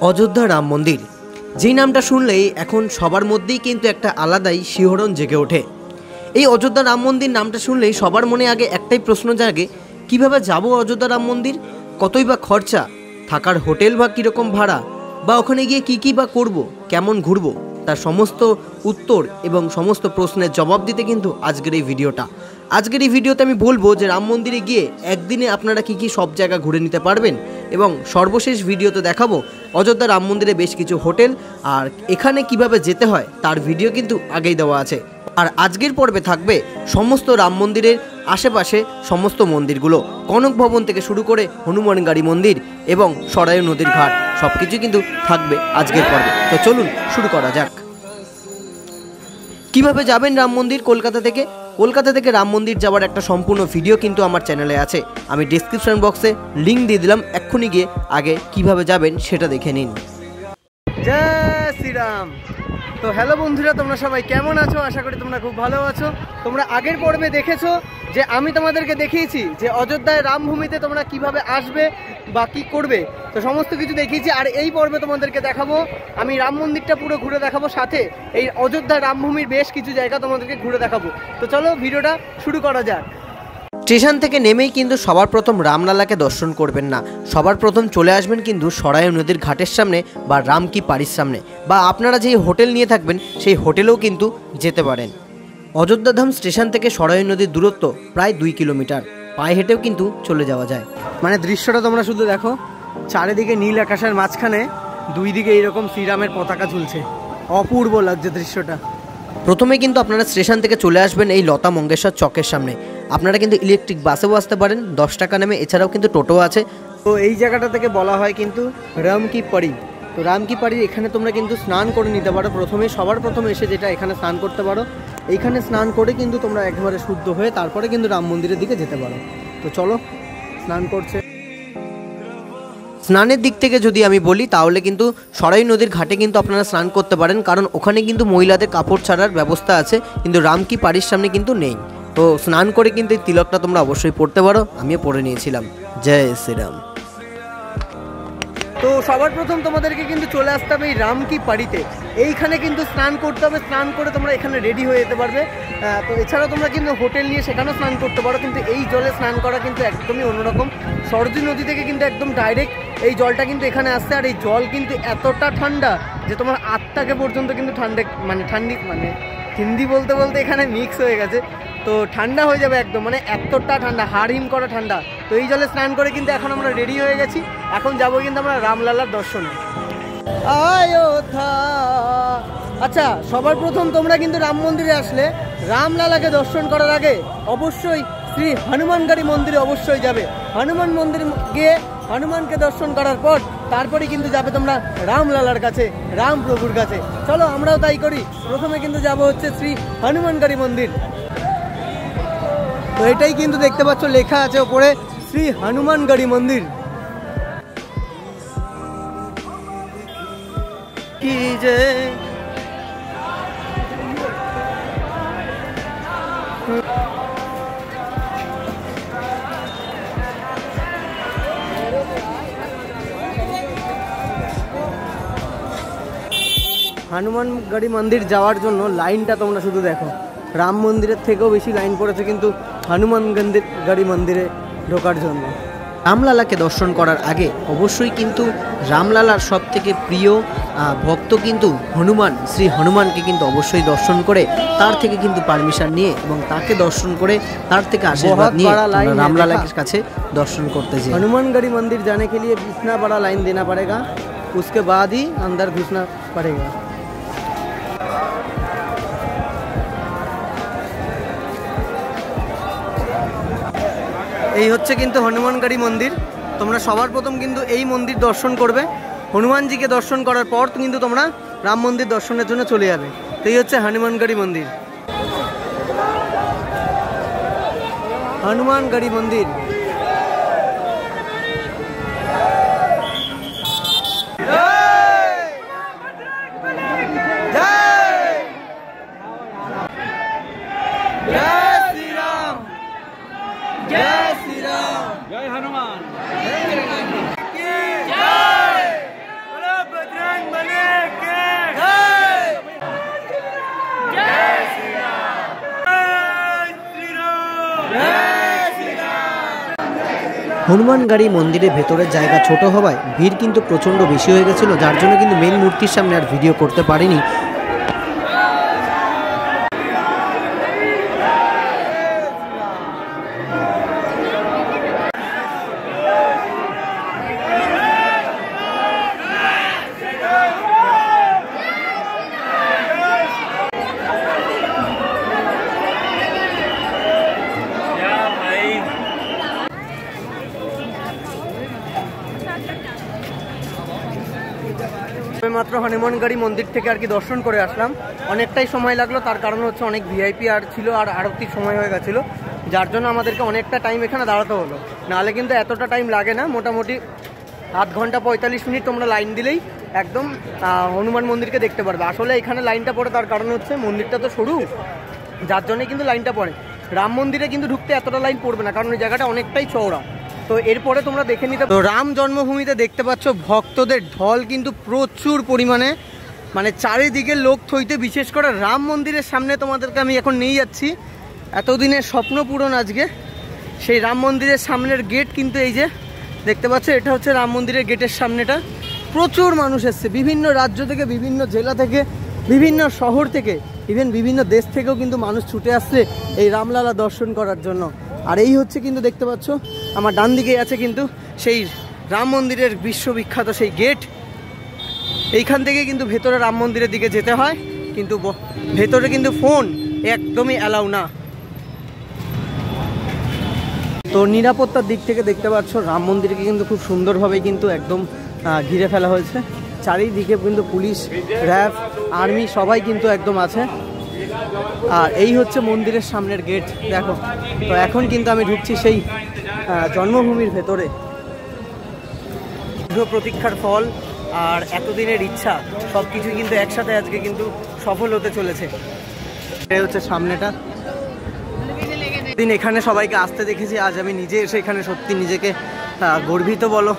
অযোধ্যা রাম মন্দির যেই নামটা শুনলেই এখন সবার মধ্যেই কিন্তু একটা আলাদাই শিহরণ জেগে ওঠে। এই অযোধ্যা রাম মন্দির নামটা শুনলেই সবার মনে আগে একটাই প্রশ্ন জাগে, কিভাবে যাব অযোধ্যা রাম মন্দির, কতই বা খরচা, থাকার হোটেল বা কীরকম ভাড়া, বা ওখানে গিয়ে কী বা করব, কেমন ঘুরবো, তার সমস্ত উত্তর এবং সমস্ত প্রশ্নের জবাব দিতে কিন্তু আজকের এই ভিডিওটা। আজকের এই ভিডিওতে আমি বলবো যে রাম মন্দিরে গিয়ে একদিনে আপনারা কী সব জায়গা ঘুরে নিতে পারবেন, এবং সর্বশেষ ভিডিওতে দেখাবো অযোধ্যা রাম মন্দিরে বেশ কিছু হোটেল, আর এখানে কিভাবে যেতে হয় তার ভিডিও কিন্তু আগেই দেওয়া আছে। আর আজকের পর্বে থাকবে সমস্ত রাম মন্দিরের আশেপাশে সমস্ত মন্দিরগুলো, কনক ভবন থেকে শুরু করে হনুমানগাড়ি মন্দির এবং সরায়ু নদীর ঘাট, সব কিছু কিন্তু থাকবে আজকের পর্বে। তো চলুন শুরু করা যাক। কিভাবে যাবেন রাম মন্দির? কলকাতা থেকে রাম মন্দির যাওয়ার একটা সম্পূর্ণ ভিডিও কিন্তু আমার চ্যানেলে আছে, আমি ডিসক্রিপশন বক্সে লিঙ্ক দিয়ে দিলাম, এক্ষুনি গিয়ে আগে কিভাবে যাবেন সেটা দেখে নিন। জয় শ্রীরাম। তো হ্যালো বন্ধুরা, তোমরা সবাই কেমন আছো? আশা করি তোমরা খুব ভালো আছো। তোমরা আগের পর্বে দেখেছো যে আমি তোমাদেরকে দেখিয়েছি যে অযোধ্যায় রামভূমিতে তোমরা কিভাবে আসবে বা কী করবে, তো সমস্ত কিছু দেখিয়েছি। আর এই পর্বে তোমাদেরকে দেখাবো, আমি রাম মন্দিরটা পুরো ঘুরে দেখাবো, সাথে এই অযোধ্যায় রামভূমির বেশ কিছু জায়গা তোমাদেরকে ঘুরে দেখাবো। তো চলো ভিডিওটা শুরু করা যাক। স্টেশন থেকে নেমেই কিন্তু সবার প্রথম রামলালাকে দর্শন করবেন না, সবার প্রথম চলে আসবেন কিন্তু সরায়ু নদীর ঘাটের সামনে বা রাম কি পাড়ির সামনে, বা আপনারা যেই হোটেল নিয়ে থাকবেন সেই হোটেলেও কিন্তু যেতে পারেন। অযোধ্যাধাম স্টেশন থেকে সরায়ু নদীর দূরত্ব প্রায় 2 কিলোমিটার, পায়ে হেঁটেও কিন্তু চলে যাওয়া যায়। মানে দৃশ্যটা তোমরা শুধু দেখো, চারিদিকে নীল আকাশের মাঝখানে দুই দিকে এইরকম শ্রীরামের পতাকা ঝুলছে, অপূর্ব লাগছে দৃশ্যটা। প্রথমে কিন্তু আপনারা স্টেশন থেকে চলে আসবেন এই লতা মঙ্গেশকর চকের সামনে। আপনারা কিন্তু ইলেকট্রিক বাসেও আসতে পারেন 10 টাকা নেমে, এছাড়াও কিন্তু টোটো আছে। তো এই জায়গাটা থেকে বলা হয় কিন্তু রাম কি পাড়ি। তো রাম কি পাড়ি এখানে তোমরা কিন্তু স্নান করে নিতে পারো। সবার প্রথমে এসে যেটা এখানে স্নান করতে পারো, এইখানে স্নান করে কিন্তু তোমরা একেবারে শুদ্ধ হয়ে তারপরে কিন্তু রাম মন্দিরের দিকে যেতে পারো। তো চলো, স্নান করছে। স্নানের দিক থেকে যদি আমি বলি তাহলে কিন্তু সরায়ু নদীর ঘাটে কিন্তু আপনারা স্নান করতে পারেন, কারণ ওখানে কিন্তু মহিলাদের কাপড় ছাড়ার ব্যবস্থা আছে, কিন্তু রাম কি পাড়ির সামনে কিন্তু নেই। তো স্নান করে কিন্তু এই তিলকটা তোমরা অবশ্যই পড়তে পারো, আমিও পড়ে নিয়েছিলাম। জয় শ্রীরাম। তো সবার প্রথম তোমাদেরকে কিন্তু চলে আসতে হবে এই রাম কি পাড়িতে, এইখানে কিন্তু স্নান করতে হবে। স্নান করে তোমরা এখানে রেডি হয়ে যেতে পারবে। তো এছাড়াও তোমরা কিন্তু হোটেল নিয়ে সেখানেও স্নান করতে পারো, কিন্তু এই জলে স্নান করা কিন্তু একদমই অন্যরকম। সরজু নদী থেকে কিন্তু একদম ডাইরেক্ট এই জলটা কিন্তু এখানে আসছে, আর এই জল কিন্তু এতটা ঠান্ডা যে তোমার আত্মাকে পর্যন্ত কিন্তু হিন্দি বলতে বলতে এখানে মিক্স হয়ে গেছে, তো ঠান্ডা হয়ে যাবে একদম, মানে এতটা ঠান্ডা, হাড় হিম করা ঠান্ডা। তো এই জলে স্নান করে কিন্তু এখন আমরা রেডি হয়ে গেছি, এখন যাবো কিন্তু আমরা রামলালার দর্শনে। আচ্ছা, সবার প্রথম তোমরা কিন্তু রাম মন্দিরে আসলে রামলালাকে দর্শন করার আগে অবশ্যই শ্রী হনুমানগাড়ি মন্দিরে অবশ্যই যাবে। হনুমান মন্দির গিয়ে হনুমানকে দর্শন করার পর তারপরে কিন্তু যাবে তোমরা রামলালার কাছে, রাম প্রভুর কাছে। চলো আমরাও তাই করি। প্রথমে কিন্তু যাব হচ্ছে শ্রী হনুমানগাড়ি মন্দির। তো এটাই কিন্তু দেখতে পাচ্ছ লেখা আছে ওপরে, শ্রী হনুমানগাড়ি মন্দির। কি যে হনুমানগাড়ি মন্দির যাওয়ার জন্য লাইনটা তোমরা শুধু দেখো, রাম মন্দিরের থেকেও বেশি লাইন পড়েছে কিন্তু হনুমানগাড়ি মন্দিরে ঢোকার জন্য। রামলালাকে দর্শন করার আগে অবশ্যই কিন্তু রামলালার সব থেকে প্রিয় ভক্ত কিন্তু হনুমান, শ্রী হনুমানকে কিন্তু অবশ্যই দর্শন করে তার থেকে কিন্তু পারমিশন নিয়ে এবং তাকে দর্শন করে তার থেকে আশীর্বাদ নিয়ে রামলালার কাছে দর্শন করতে যাই। হনুমানগাড়ি মন্দির जाने के लिए इतना बड़ा लाइन देना पड़ेगा, उसके बाद ही अंदर घुसना पड़ेगा। এই হচ্ছে কিন্তু হনুমানগাড়ি মন্দির। তোমরা সবার প্রথম কিন্তু এই মন্দির দর্শন করবে, হনুমানজিকে দর্শন করার পর কিন্তু তোমরা রাম মন্দির দর্শনের জন্য চলে যাবে। তো এই হচ্ছে হনুমানগাড়ি মন্দির। হনুমানগাড়ি মন্দির जय हनुमान। হনুমানগাড়ি মন্দিরের ভেতরের জায়গা ছোট হওয়ায় ভিড় কিন্তু প্রচণ্ড বেশি হয়ে গেছিলো, যার জন্য কিন্তু মেন মূর্তির সামনে আর ভিডিও করতে পারিনি। মাত্র হনুমানগাড়ি মন্দির থেকে আর কি দর্শন করে আসলাম, অনেকটাই সময় লাগলো। তার কারণ হচ্ছে অনেক ভিআইপি আর ছিল, আর আরতির সময় হয়ে গেছিলো, যার জন্য আমাদেরকে অনেকটা টাইম এখানে দাঁড়াতে হলো। নাহলে কিন্তু এতটা টাইম লাগে না, মোটামুটি আধ ঘন্টা 45 মিনিট তোমরা লাইন দিলেই একদম হনুমান মন্দিরকে দেখতে পারবে। আসলে এখানে লাইনটা পড়ে তার কারণ হচ্ছে মন্দিরটা তো সরু, যার জন্যই কিন্তু লাইনটা পড়ে। রাম মন্দিরে কিন্তু ঢুকতে এতটা লাইন পড়বে না, কারণ ওই জায়গাটা অনেকটাই চওড়া। তো এরপরে তোমরা দেখে নিতে। তো রাম জন্মভূমিতে দেখতে পাচ্ছ ভক্তদের ঢল কিন্তু প্রচুর পরিমাণে, মানে চারিদিকে লোক থইতে। বিশেষ করে রাম মন্দিরের সামনে তোমাদেরকে আমি এখন নিয়ে যাচ্ছি। এতদিনের স্বপ্ন পূরণ আজকে। সেই রাম মন্দিরের সামনের গেট কিন্তু এই যে দেখতে পাচ্ছ, এটা হচ্ছে রাম মন্দিরের গেটের সামনেটা। প্রচুর মানুষ এসছে বিভিন্ন রাজ্য থেকে, বিভিন্ন জেলা থেকে, বিভিন্ন শহর থেকে, ইভেন বিভিন্ন দেশ থেকেও কিন্তু মানুষ ছুটে আসছে এই রামলালা দর্শন করার জন্য। আর এই হচ্ছে কিন্তু দেখতে পাচ্ছ আমার ডান দিকে আছে কিন্তু সেই রাম মন্দিরের বিশ্ববিখ্যাত সেই গেট। এইখান থেকে কিন্তু ভেতরে রাম মন্দিরের দিকে যেতে হয়, কিন্তু ভেতরে কিন্তু ফোন একদমই অ্যালাউ না। তো নিরাপত্তার দিক থেকে দেখতে পাচ্ছ রাম মন্দিরকে কিন্তু খুব সুন্দরভাবে কিন্তু একদম ঘিরে ফেলা হয়েছে। চারিদিকে কিন্তু পুলিশ, র্যাব, আর্মি সবাই কিন্তু একদম আছে। আর এই হচ্ছে মন্দিরের সামনের গেট দেখো। তো এখন কিন্তু আমি ঢুকছি সেই জন্মভূমির ভেতরে। দীর্ঘ প্রতীক্ষার ফল আর এতদিনের ইচ্ছা সব কিছু কিন্তু একসাথে আজকে কিন্তু সফল হতে চলেছে। এই হচ্ছে সামনেটা। দিন এখানে সবাইকে আসতে দেখেছি, আজ আমি নিজে এসে এখানে সত্যি নিজেকে গর্বিত বলো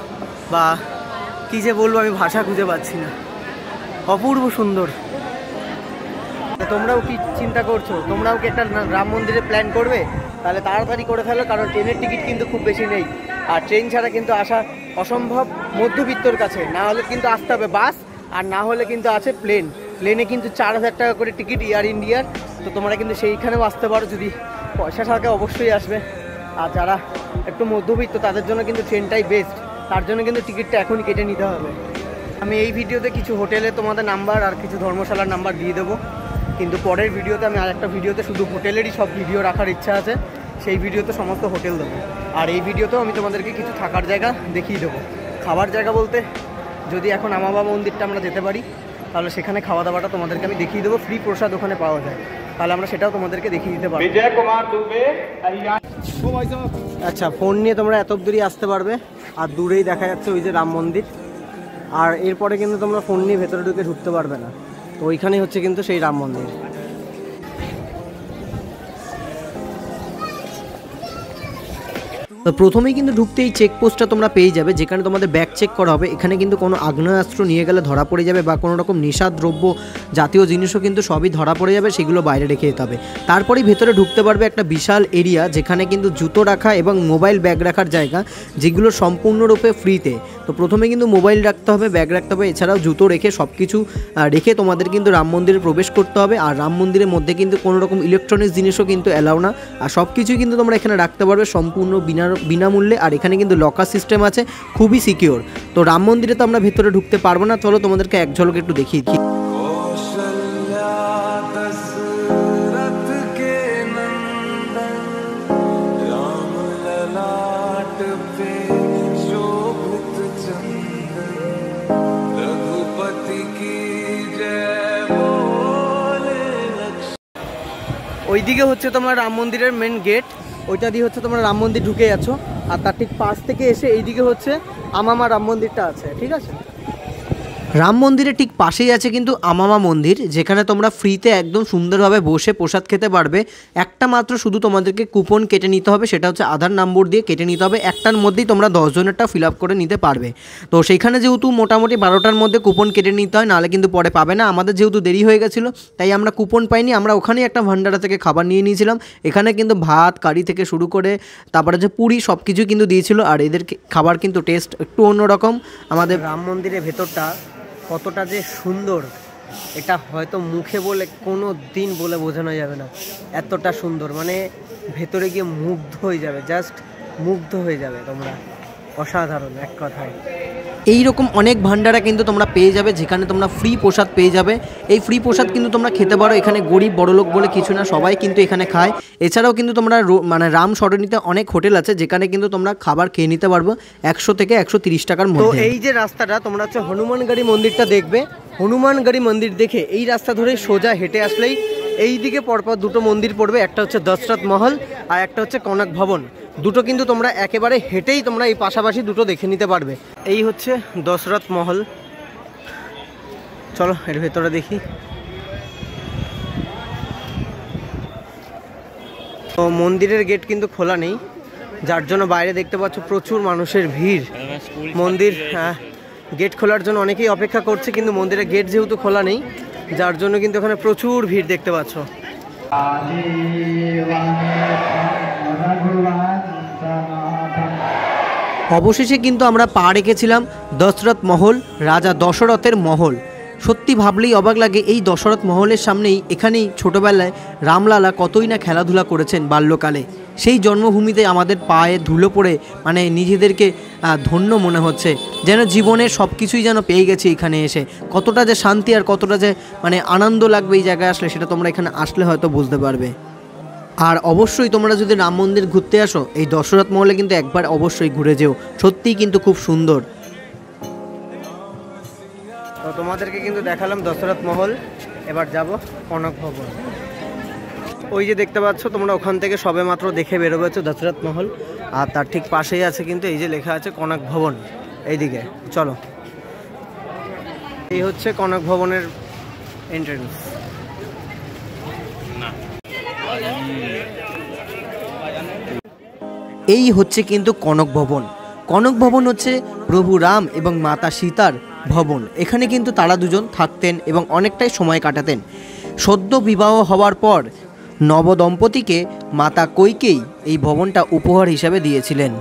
বা কী যে বলবো, আমি ভাষা খুঁজে পাচ্ছি না। অপূর্ব সুন্দর। তোমরাও কি চিন্তা করছো, তোমরাও কি একটা রাম মন্দিরে প্ল্যান করবে? তাহলে তাড়াতাড়ি করে ফেলো, কারণ ট্রেনের টিকিট কিন্তু খুব বেশি নেই। আর ট্রেন ছাড়া কিন্তু আসা অসম্ভব মধ্যবিত্তর কাছে। না হলে কিন্তু আসতে হবে বাস, আর না হলে কিন্তু আছে প্লেন। প্লেনে কিন্তু 4000 টাকা করে টিকিট এয়ার ইন্ডিয়ার। তো তোমরা কিন্তু সেইখানেও আসতে পারো, যদি পয়সা থাকে অবশ্যই আসবে। আর যারা একটু মধ্যবিত্ত তাদের জন্য কিন্তু ট্রেনটাই বেস্ট। তার জন্য কিন্তু টিকিটটা এখনই কেটে নিতে হবে। আমি এই ভিডিওতে কিছু হোটেলে তোমাদের নাম্বার আর কিছু ধর্মশালার নাম্বার দিয়ে দেবো, কিন্তু পরের ভিডিওতে আমি আরেকটা ভিডিওতে শুধু হোটেলেরই সব ভিডিও রাখার ইচ্ছা আছে। সেই ভিডিওতে সমস্ত হোটেল দেবো। আর এই ভিডিওতেও আমি তোমাদেরকে কিছু থাকার জায়গা দেখিয়ে দেবো। খাবার জায়গা বলতে, যদি এখন আমাবা মন্দিরটা আমরা যেতে পারি তাহলে সেখানে খাওয়া দাওয়াটা তোমাদেরকে আমি দেখিয়ে দেবো। ফ্রি প্রসাদ ওখানে পাওয়া যায়, তাহলে আমরা সেটাও তোমাদেরকে দেখিয়ে দিতে পারবো। বিজয় কুমার দুবে। আচ্ছা, ফোন নিয়ে তোমরা এত দূরই আসতে পারবে। আর দূরেই দেখা যাচ্ছে ওই যে রাম মন্দির। আর এরপরে কিন্তু তোমরা ফোন নিয়ে ভেতরে ঢুকে ঢুকতে পারবে না। তো ওইখানেই হচ্ছে কিন্তু সেই রাম মন্দির। তো প্রথমেই কিন্তু ঢুকতে এই চেকপোস্টটা তোমরা পেয়ে যাবে, যেখানে তোমাদের ব্যাগ চেক করা হবে। এখানে কিন্তু কোনো আগ্নেয়াস্ত্র নিয়ে গেলে ধরা পড়ে যাবে, বা কোনো রকম নেশাদ্রব্য জাতীয় জিনিসও কিন্তু সবই ধরা পড়ে যাবে, সেগুলো বাইরে রেখে যেতে হবে। তারপরেই ভেতরে ঢুকতে পারবে একটা বিশাল এরিয়া, যেখানে কিন্তু জুতো রাখা এবং মোবাইল ব্যাগ রাখার জায়গা, যেগুলো সম্পূর্ণরূপে ফ্রিতে। তো প্রথমে কিন্তু মোবাইল রাখতে হবে, ব্যাগ রাখতে হবে, এছাড়াও জুতো রেখে সব কিছু রেখে তোমাদের কিন্তু রাম মন্দিরে প্রবেশ করতে হবে। আর রাম মন্দিরের মধ্যে কিন্তু কোনো রকম ইলেকট্রনিক্স জিনিসও কিন্তু অ্যালাউ না। আর সব কিছুই কিন্তু তোমরা এখানে রাখতে পারবে সম্পূর্ণ বিনামূল্যে। আর এখানে কিন্তু লকার সিস্টেম আছে, খুবই সিকিওর। তো রাম মন্দিরে তো আমরা ভেতরে ঢুকতে পারবো না, চলো তোমাদেরকে এক ঝলক একটু দেখিয়ে দিই। ওইদিকে হচ্ছে তোমার রাম মন্দিরের মেন গেট, ওইটা দিয়ে হচ্ছে তোমরা রাম মন্দির ঢুকে যাচ্ছ। আর তার ঠিক পাশ থেকে এসে এইদিকে হচ্ছে আমামা রাম মন্দিরটা আছে, ঠিক আছে। রাম মন্দিরের ঠিক পাশেই আছে কিন্তু আমামা মন্দির, যেখানে তোমরা ফ্রিতে একদম সুন্দরভাবে বসে প্রসাদ খেতে পারবে। একটা মাত্র শুধু তোমাদেরকে কুপন কেটে নিতে হবে, সেটা হচ্ছে আধার নম্বর দিয়ে কেটে নিতে হবে। একটার মধ্যেই তোমরা 10 জনেরটা ফিল আপ করে নিতে পারবে। তো সেইখানে যেহেতু মোটামুটি 12টার মধ্যে কুপন কেটে নিতে হয়, নাহলে কিন্তু পরে পাবে না। আমাদের যেহেতু দেরি হয়ে গেছিলো তাই আমরা কুপন পাইনি, আমরা ওখানেই একটা ভান্ডারা থেকে খাবার নিয়ে নিয়েছিলাম। এখানে কিন্তু ভাত কারি থেকে শুরু করে তারপরে যে পুরি সব কিছু কিন্তু দিয়েছিল। আর এদের খাবার কিন্তু টেস্ট একটু অন্যরকম। আমাদের রাম মন্দিরের ভেতরটা কতটা যে সুন্দর এটা হয়তো মুখে বলে কোনো দিন বলে বোঝানো যাবে না, এতটা সুন্দর। মানে ভেতরে গিয়ে মুগ্ধ হয়ে যাবে, জাস্ট মুগ্ধ হয়ে যাবে তোমরা। অসাধারণ এক কথায়। এই রকম অনেক ভান্ডারা কিন্তু তোমরা পেয়ে যাবে, যেখানে তোমরা ফ্রি প্রসাদ পেয়ে যাবে। এই ফ্রি প্রসাদ কিন্তু তোমরা খেতে পারো। এখানে গরিব বড়লোক বলে কিছু না, সবাই কিন্তু এখানে খায়। এছাড়াও কিন্তু তোমরা মানে রাম সরণিতে অনেক হোটেল আছে, যেখানে কিন্তু তোমরা খাবার খেয়ে নিতে পারবো 100 থেকে 130 টাকার মধ্যে। তো এই যে রাস্তাটা তোমরা হচ্ছে হনুমানগাড়ি মন্দিরটা দেখবে, হনুমানগাড়ি মন্দির দেখে এই রাস্তা ধরে সোজা হেঁটে আসলেই এই দিকে পরপর দুটো মন্দির পড়বে, একটা হচ্ছে দশরথ মহল আর একটা হচ্ছে কনক ভবন। দুটো কিন্তু তোমরা একেবারে হেঁটেই তোমরা এই পাশাপাশি দুটো দেখে নিতে পারবে। এই হচ্ছে দশরথ মহল, চলো এর ভেতরে দেখি। তো মন্দিরের গেট কিন্তু খোলা নেই, যার জন্য বাইরে দেখতে পাচ্ছ প্রচুর মানুষের ভিড়। মন্দির গেট খোলার জন্য অনেকেই অপেক্ষা করছে, কিন্তু মন্দিরের গেট যেহেতু খোলা নেই, যার জন্য কিন্তু এখানে প্রচুর ভিড় দেখতে পাচ্ছ। অবশেষে কিন্তু আমরা পা রেখেছিলাম দশরথ মহল, রাজা দশরথের মহল। সত্যি ভাবলেই অবাক লাগে, এই দশরথ মহলের সামনেই এখানেই ছোটোবেলায় রামলালা কতই না খেলাধুলা করেছেন বাল্যকালে। সেই জন্মভূমিতে আমাদের পায়ে ধুলো পড়ে মানে নিজেদেরকে ধন্য মনে হচ্ছে, যেন জীবনের সব কিছুই যেন পেয়ে গেছে এখানে এসে। কতটা যে শান্তি আর কতটা যে মানে আনন্দ লাগবে এই জায়গায় আসলে, সেটা তোমরা এখানে আসলে হয়তো বুঝতে পারবে। আর অবশ্যই তোমরা যদি রাম মন্দির ঘুরতে আসো, এই দশরথ মহলে কিন্তু একবার অবশ্যই ঘুরে যেও, সত্যিই কিন্তু খুব সুন্দর। তো তোমাদেরকে কিন্তু দেখালাম দশরথ মহল, এবার যাব কনক ভবন। ওই যে দেখতে পাচ্ছ তোমরা, ওখান থেকে সবে মাত্র দেখে বেরোবেছো দশরথ মহল, আর তার ঠিক পাশেই আছে কিন্তু এই যে লেখা আছে কনক ভবন। এইদিকে চলো, এই হচ্ছে কনক ভবনের এন্ট্রেন্স। এই হচ্ছে কিন্তু কনক ভবন। কনক ভবন হচ্ছে প্রভু রাম এবং মাতা সীতার ভবন। এখানে কিন্তু তারা দুজন থাকতেন এবং অনেকটাই সময় কাটাতেন। সদ্য বিবাহ হওয়ার পর নবদম্পতিকে মাতা কইকেয়ী এই ভবনটা উপহার হিসাবে দিয়েছিলেন।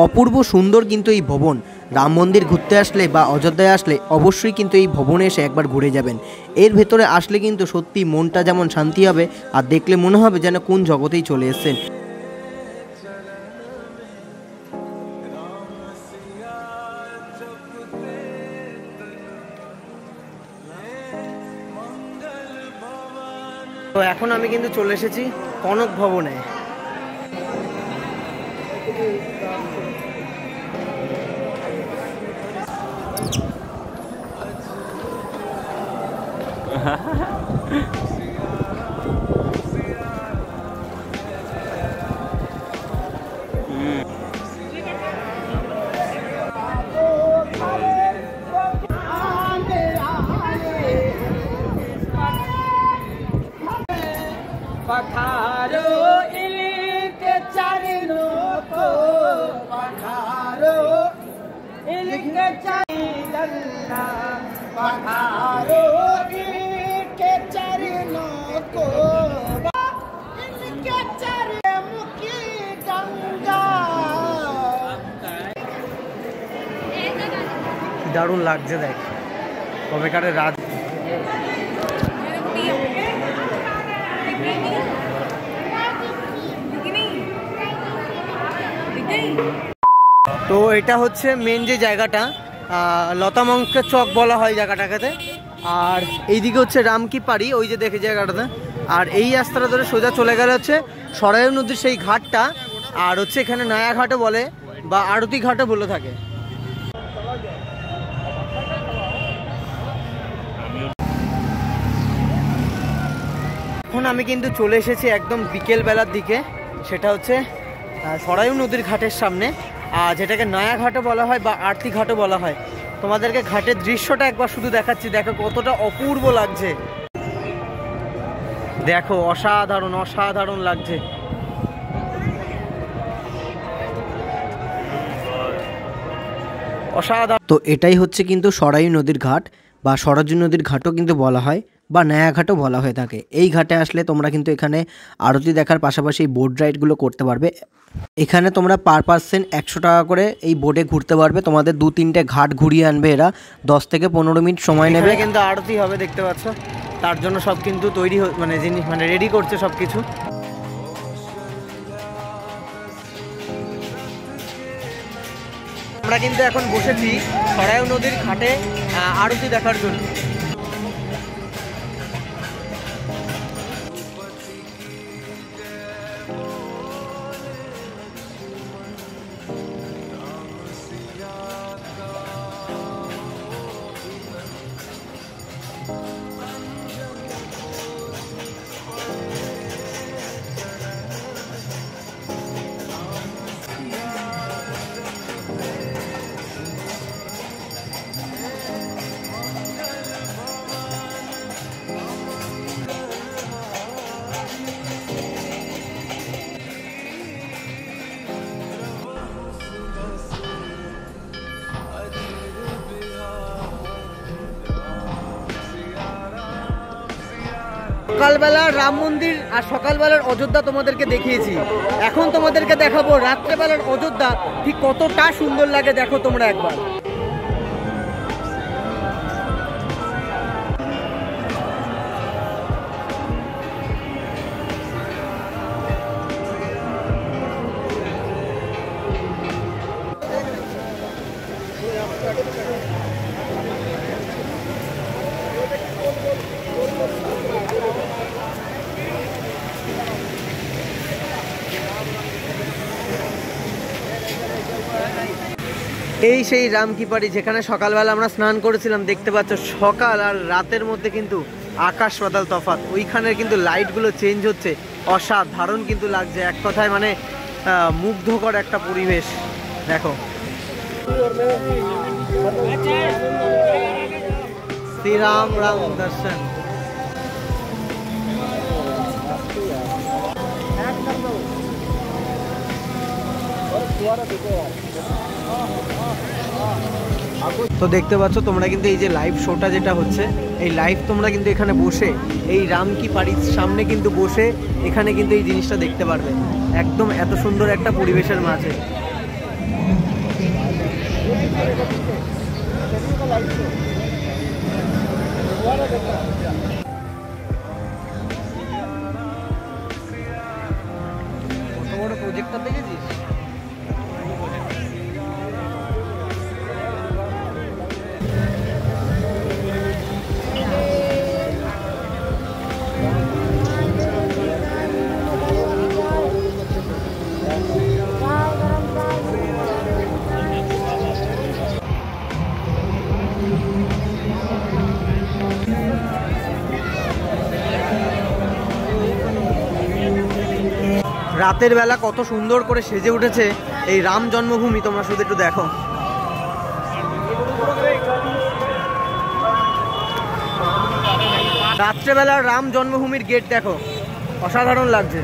অপূর্ব সুন্দর কিন্তু এই ভবন। রাম মন্দির ঘুরতে আসলে বা অযোধ্যায় আসলে অবশ্যই কিন্তু এই ভবনে এসে একবার ঘুরে যাবেন। এর ভেতরে আসলে কিন্তু সত্যি মনটা যেমন শান্তি হবে, আর দেখলে মনে হবে যেন কোন জগতেই চলে এসেছেন। তো এখন আমি কিন্তু চলে এসেছি কনক ভবনে। पखारो इनके चरणों को, पखारो इनके चरणों, पखारो इनके चरणों को, इनके चरण की गंगा। দারুণ লাগছে দেখ, কবেকারের রাত। তো এটা হচ্ছে মেন যে জায়গাটা, লতা মঙ্গেশকর চক বলা হয় জায়গাটাকে। আর এইদিকে হচ্ছে রামকি পাড়ি, ওই যে দেখে জায়গাটাতে। আর এই রাস্তাটা ধরে সোজা চলে গেলে হচ্ছে সরাইল নদীর সেই ঘাটটা। আর হচ্ছে এখানে নয়া ঘাটও বলে বা আরতি ঘাটও বলে থাকে। এখন আমি কিন্তু চলে এসেছি একদম বিকেল বেলার দিকে, সেটা হচ্ছে সরাইল নদীর ঘাটের সামনে, যেটাকে নয়া ঘাটও বলা হয় বা আরতি ঘাটও বলা হয়। তোমাদেরকে ঘাটের দৃশ্যটা একবার শুধু দেখাচ্ছি, দেখো কতটা অপূর্ব লাগছে, দেখো অসাধারণ অসাধারণ লাগছে। অসাধারণ। তো এটাই হচ্ছে কিন্তু সরাইউ নদীর ঘাট বা সরাজু নদীর ঘাটও কিন্তু বলা হয় বা নয়াঘাটও বলা হয়ে থাকে। এই ঘাটে আসলে তোমরা কিন্তু এখানে আরতি দেখার পাশাপাশি বোট রাইডগুলো করতে পারবে। এখানে তোমরা পার পার্সন 100 টাকা করে এই বোটে ঘুরতে পারবে। তোমাদের 2-3টে ঘাট ঘুরিয়ে আনবে এরা, 10 থেকে 15 মিনিট সময় নেবে। কিন্তু আরতি হবে দেখতে পাচ্ছ, তার জন্য সব কিন্তু তৈরি মানে জিনিস মানে রেডি করছে সব কিছু। আমরা কিন্তু এখন বসেছি সরাইউ নদীর ঘাটে আরতি দেখার জন্য। সকালবেলার রাম মন্দির আর সকালবেলার অযোধ্যা তোমাদেরকে দেখিয়েছি, এখন তোমাদেরকে দেখাবো রাত্রেবেলার অযোধ্যা ঠিক কতটা সুন্দর লাগে। দেখো তোমরা একবার। এই সেই রামকিপাড়ি যেখানে সকালবেলা আমরা স্নান করেছিলাম। দেখতে পাচ্ছ সকাল আর রাতের মধ্যে কিন্তু আকাশ পাতাল তফাৎ। ওইখানের কিন্তু লাইটগুলো চেঞ্জ হচ্ছে, অসাধারণ কিন্তু লাগছে। এক কথায় মানে মুগ্ধকর একটা পরিবেশ। দেখো শ্রীরাম রাম দর্শন। তো দেখতে পাচ্ছ তোমরা কিন্তু এই যে লাইভ শোটা যেটা হচ্ছে, এই লাইভ তোমরা কিন্তু এখানে বসে এই রামকিপাড়ির সামনে কিন্তু বসে এখানে কিন্তু এই জিনিসটা দেখতে পারবে, একদম এত সুন্দর একটা পরিবেশের মাঝে। কত বড় প্রজেক্টটা দেখেছিস? রাতের বেলা কত সুন্দর করে সেজে উঠেছে এই রাম জন্মভূমি, তোমরা শুধু একটু দেখো। রাত্রেবেলার রাম জন্মভূমির গেট দেখো, অসাধারণ লাগছে।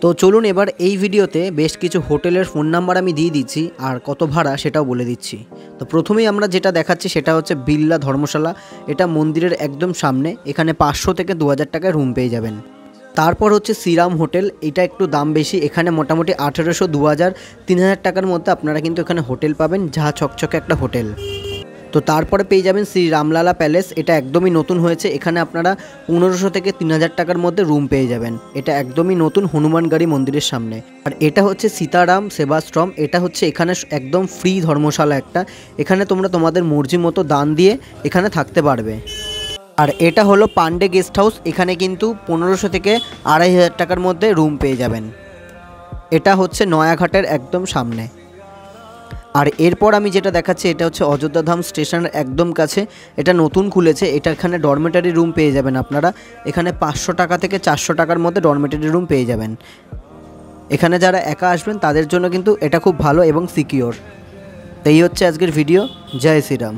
তো চলুন এবার এই ভিডিওতে বেশ কিছু হোটেলের ফোন নাম্বার আমি দিয়ে দিচ্ছি আর কত ভাড়া সেটাও বলে দিচ্ছি। তো প্রথমেই আমরা যেটা দেখাচ্ছি সেটা হচ্ছে বিল্লা ধর্মশালা। এটা মন্দিরের একদম সামনে, এখানে 500 থেকে 2000 টাকায় রুম পেয়ে যাবেন। তারপর হচ্ছে শ্রীরাম হোটেল, এটা একটু দাম বেশি, এখানে মোটামুটি 1800, 2000, 3000 টাকার মধ্যে আপনারা কিন্তু এখানে হোটেল পাবেন, যা ছকছকে একটা হোটেল। তো তারপরে পেয়ে যাবেন শ্রী রামলালা প্যালেস, এটা একদমই নতুন হয়েছে, এখানে আপনারা 1500 থেকে 3000 টাকার মধ্যে রুম পেয়ে যাবেন। এটা একদমই নতুন, হনুমানগাড়ি মন্দিরের সামনে। আর এটা হচ্ছে সীতারাম সেবাশ্রম, এটা হচ্ছে এখানে একদম ফ্রি ধর্মশালা একটা, এখানে তোমরা তোমাদের মর্জি মতো দান দিয়ে এখানে থাকতে পারবে। আর এটা হলো পান্ডে গেস্ট হাউস, এখানে কিন্তু 1500 থেকে 2500 টাকার মধ্যে রুম পেয়ে যাবেন। এটা হচ্ছে নয়াঘাটের একদম সামনে। আর এরপর আমি যেটা দেখাচ্ছি এটা হচ্ছে অযোধ্যা ধাম স্টেশনের একদম কাছে, এটা নতুন খুলেছে, এটা এখানে ডরমেটারি রুম পেয়ে যাবেন আপনারা। এখানে 500 টাকা থেকে 400 টাকার মধ্যে ডরমেটারি রুম পেয়ে যাবেন। এখানে যারা একা আসবেন তাদের জন্য কিন্তু এটা খুব ভালো এবং সিকিওর। তো এই হচ্ছে আজকের ভিডিও। জয় শ্রীরাম।